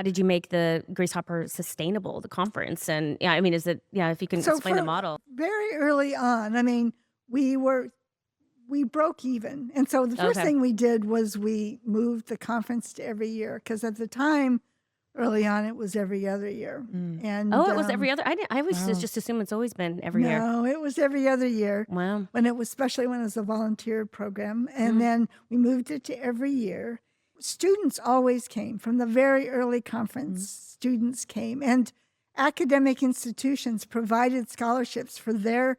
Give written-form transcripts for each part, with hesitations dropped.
did you make the Grace Hopper sustainable, the conference? And yeah, I mean, is it, if you can explain the model. Very early on, I mean, we broke even. And so the first thing we did was we moved the conference to every year, because at the time, early on, it was every other year. And it was every other. I was just assume it's always been every year. No, it was every other year. Wow. Especially when it was a volunteer program. And then we moved it to every year. Students always came from the very early conference. Students came, and academic institutions provided scholarships for their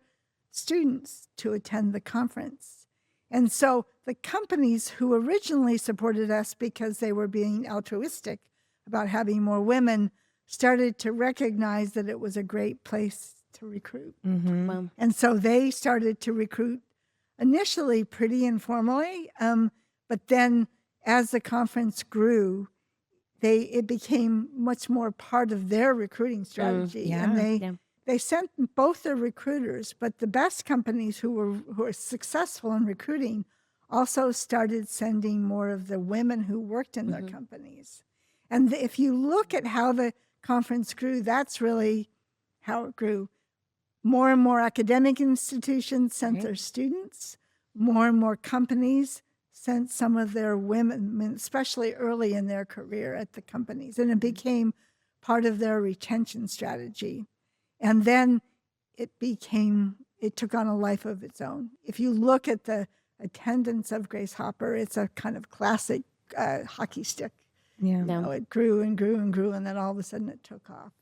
students to attend the conference. And so the companies who originally supported us because they were being altruistic about having more women started to recognize that it was a great place to recruit. Wow. And so they started to recruit initially pretty informally, but then as the conference grew, it became much more part of their recruiting strategy. And they sent both their recruiters, but the best companies who were successful in recruiting also started sending more of the women who worked in their companies. And if you look at how the conference grew, that's really how it grew. More and more academic institutions sent their students. More and more companies sent some of their women, especially early in their career at the companies. And it became part of their retention strategy. And then it took on a life of its own. If you look at the attendance of Grace Hopper, it's a kind of classic hockey stick. Yeah. It grew and grew and grew, and then all of a sudden it took off.